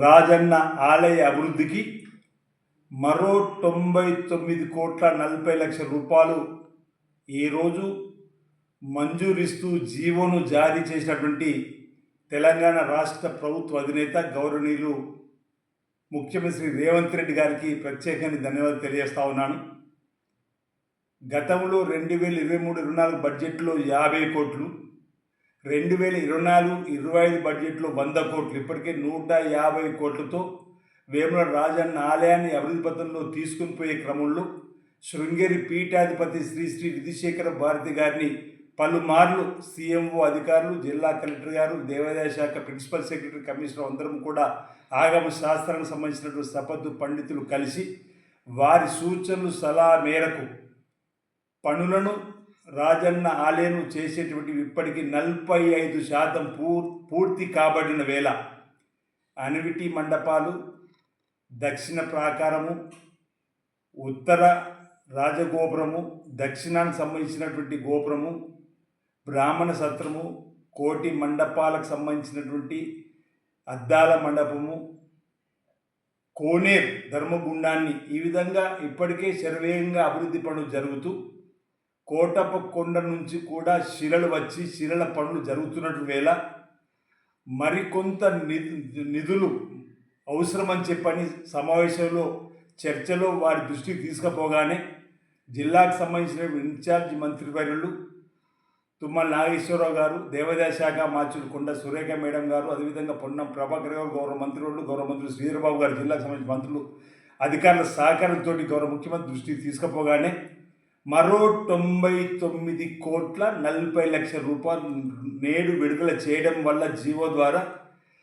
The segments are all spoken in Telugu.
రాజన్న ఆలయ అభివృద్ధికి మరో 99,40,00,000 రూపాయలు ఈరోజు మంజూరిస్తూ జీవోను జారీ చేసినటువంటి తెలంగాణ రాష్ట్ర ప్రభుత్వ అధినేత గౌరవనీయులు ముఖ్యమంత్రి రేవంత్ రెడ్డి గారికి ప్రత్యేకంగా ధన్యవాదాలు తెలియజేస్తా ఉన్నాను. గతంలో 2023-24 బడ్జెట్లో 50 కోట్లు, 2024-25 బడ్జెట్లో 100 కోట్లు, ఇప్పటికే 150 కోట్లతో వేముల రాజన్న ఆలయాన్ని అభివృద్ధి పథంలో తీసుకుని పోయే క్రమంలో శృంగేరి పీఠాధిపతి శ్రీ శ్రీ విధుశేఖర భారతి గారిని పలుమార్లు సీఎంఓ అధికారులు, జిల్లా కలెక్టర్ గారు, దేవాదాయ శాఖ ప్రిన్సిపల్ సెక్రటరీ, కమిషనర్ అందరం కూడా ఆగమ శాస్త్రానికి సంబంధించినటువంటి సపద్దు పండితులు కలిసి వారి సూచనలు సలహా మేరకు పనులను రాజన్న ఆలయం చేసేటువంటి ఇప్పటికీ 45% పూర్తి కాబడిన వేళ అనివిటి మండపాలు, దక్షిణ ప్రాకారము, ఉత్తర రాజగోపురము, దక్షిణానికి సంబంధించినటువంటి గోపురము, బ్రాహ్మణ సత్రము, కోటి మండపాలకు సంబంధించినటువంటి అద్దాల మండపము, కోనేరు ధర్మగుండాన్ని ఈ విధంగా ఇప్పటికే శరవేగంగా అభివృద్ధి పనులు జరుగుతూ కోటప్ప కొండ నుంచి కూడా శిలలు వచ్చి శిలల పనులు జరుగుతున్నట్టు వేళ మరికొంత నిధులు అవసరమని చెప్పని సమావేశంలో చర్చలో వారి దృష్టికి తీసుకుపోగానే జిల్లాకు సంబంధించిన ఇన్ఛార్జ్ మంత్రివర్యులు తుమ్మల నాగేశ్వరరావు గారు, దేవాదాయ శాఖ మార్చులు కొండ సురేఖ మేడం గారు, అదేవిధంగా పొన్నం ప్రభాకర్ గారు, గౌరవ మంత్రులు శ్రీధరబాబు గారు, జిల్లాకు సంబంధించిన మంత్రులు అధికారుల సహకారంతో గౌరవ ముఖ్యమంత్రి దృష్టికి తీసుకుపోగానే మరో 99,40,00,000 రూపాయలు నేడు విడుదల చేయడం వల్ల జీవో ద్వారా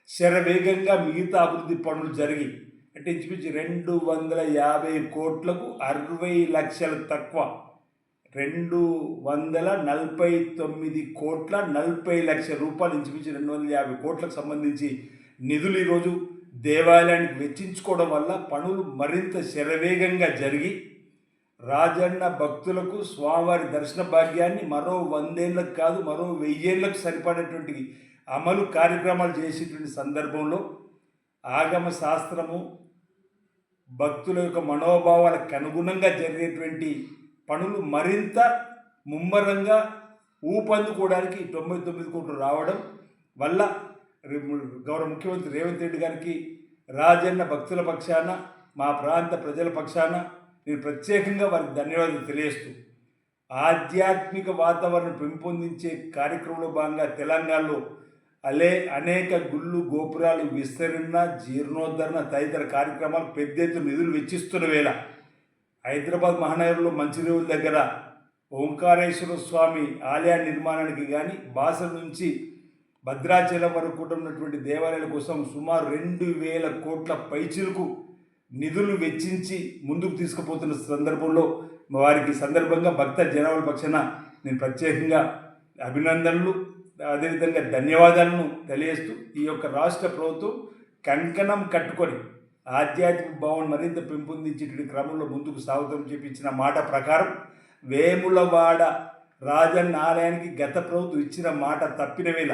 శరవేగంగా మిగతా అభివృద్ధి పనులు జరిగి అంటే ఇంచుమించు 250 కోట్లకు 60 లక్షలు తక్కువ 249,40,00,000 రూపాయలు ఇంచుమించు 250 కోట్లకు సంబంధించి నిధులు ఈరోజు దేవాలయానికి వెచ్చించుకోవడం వల్ల పనులు మరింత శరవేగంగా జరిగి రాజన్న భక్తులకు స్వామివారి దర్శన భాగ్యాన్ని మరో 100 ఏళ్ళకు కాదు మరో 1000 ఏళ్ళకు సరిపడేటువంటి అమలు కార్యక్రమాలు చేసేటువంటి సందర్భంలో ఆగమ శాస్త్రము భక్తుల యొక్క మనోభావాలకు అనుగుణంగా జరిగేటువంటి పనులు మరింత ముమ్మరంగా ఊపందుకోవడానికి 99 కోట్లు రావడం వల్ల గౌరవ ముఖ్యమంత్రి రేవంత్ రెడ్డి గారికి రాజన్న భక్తుల పక్షాన మా ప్రాంత ప్రజల పక్షాన నేను ప్రత్యేకంగా వారికి ధన్యవాదాలు తెలియజేస్తూ ఆధ్యాత్మిక వాతావరణం పెంపొందించే కార్యక్రమంలో భాగంగా తెలంగాణలో అనేక గుళ్ళు, గోపురాలు విస్తరణ, జీర్ణోద్ధరణ తదితర కార్యక్రమాలు పెద్ద ఎత్తున నిధులు వెచ్చిస్తున్న వేళ హైదరాబాద్ మహానగరంలో మంచిర్యాల దగ్గర ఓంకారేశ్వర స్వామి ఆలయ నిర్మాణానికి కానీ బాసర నుంచి భద్రాచలం వరకు కూడా ఉన్నటువంటి దేవాలయాల కోసం సుమారు 2,000 కోట్ల పైచిలకు నిధులు వెచ్చించి ముందుకు తీసుకుపోతున్న సందర్భంలో వారికి సందర్భంగా భక్త జనాభా పక్షాన నేను ప్రత్యేకంగా అభినందనలు అదేవిధంగా ధన్యవాదాలను తెలియజేస్తూ ఈ యొక్క రాష్ట్ర ప్రభుత్వం కంకణం కట్టుకొని ఆధ్యాత్మిక భావన మరింత పెంపొందించేటువంటి క్రమంలో ముందుకు సాగుతామని చెప్పించిన మాట ప్రకారం వేములవాడ రాజన్న ఆలయానికి గత ప్రభుత్వం ఇచ్చిన మాట తప్పిన వేళ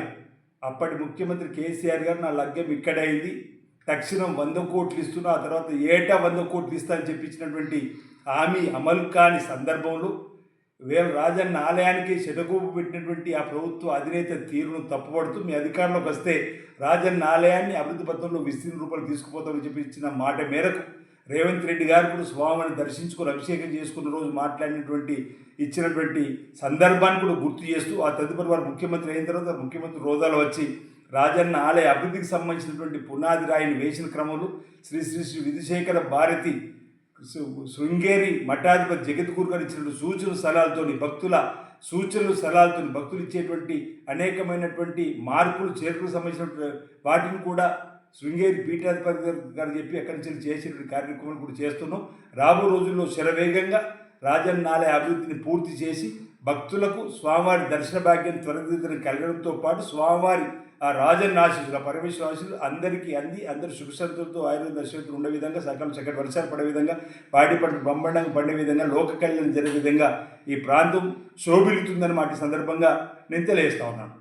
అప్పటి ముఖ్యమంత్రి కేసీఆర్ గారు నా లగ్నం ఇక్కడైంది, తక్షణం 100 కోట్లు ఇస్తున్నా, ఆ తర్వాత ఏటా 100 కోట్లు ఇస్తా అని చెప్పించినటువంటి హామీ అమలు కాని సందర్భంలో రాజన్న ఆలయానికి శటకోపు పెట్టినటువంటి ఆ ప్రభుత్వ అధినేత తీరును తప్పుపడుతూ మీ అధికారంలోకి వస్తే రాజన్న ఆలయాన్ని అభివృద్ధి పథంలో విస్తీర్ణ రూపాయలు తీసుకుపోతామని చెప్పి ఇచ్చిన మాట మేరకు రేవంత్ రెడ్డి గారు కూడా స్వామిని దర్శించుకొని అభిషేకం చేసుకున్న రోజు ఇచ్చినటువంటి సందర్భాన్ని కూడా గుర్తు చేస్తూ ఆ తదుపరి వారు ముఖ్యమంత్రి అయిన తర్వాత ముఖ్యమంత్రి హోదాలో వచ్చి రాజన్న ఆలయ అభివృద్ధికి సంబంధించినటువంటి పునాది రాయిని వేసిన క్రమంలో శ్రీ శ్రీ శ్రీ విధుశేఖర భారతి శృంగేరి మఠాధిపతి జగద్గురు గారు ఇచ్చినటువంటి సూచనలు సలహాలతో భక్తులు ఇచ్చేటువంటి అనేకమైనటువంటి మార్పులు చేర్పులకు సంబంధించినటువంటి వాటిని కూడా శృంగేరి పీఠాధిపతి గారు చెప్పి అక్కడి నుంచి చేసేటువంటి కార్యక్రమాలు కూడా చేస్తున్నాం. రాబో రోజుల్లో శరవేగంగా రాజన్న ఆలయ అభివృద్ధిని పూర్తి చేసి భక్తులకు స్వామివారి దర్శన భాగ్యం త్వరితగతిన కలగడంతో పాటు స్వామివారి ఆ రాజన్న ఆశీస్సులు, ఆ పరమేశ్వర ఆశీస్సులు అందరికీ అంది అందరూ సుఖశాంతులతో ఆయుర్వేద దర్శనతో ఉండే విధంగా సకాలం చక్కటి వర్షాలు పడే విధంగా పాడి పంట బ్రహ్మాండంగా పండే విధంగా లోక కళ్యాణం జరిగే విధంగా ఈ ప్రాంతం శోభిల్లుతుందని మాట సందర్భంగా నేను తెలియజేస్తా ఉన్నాను.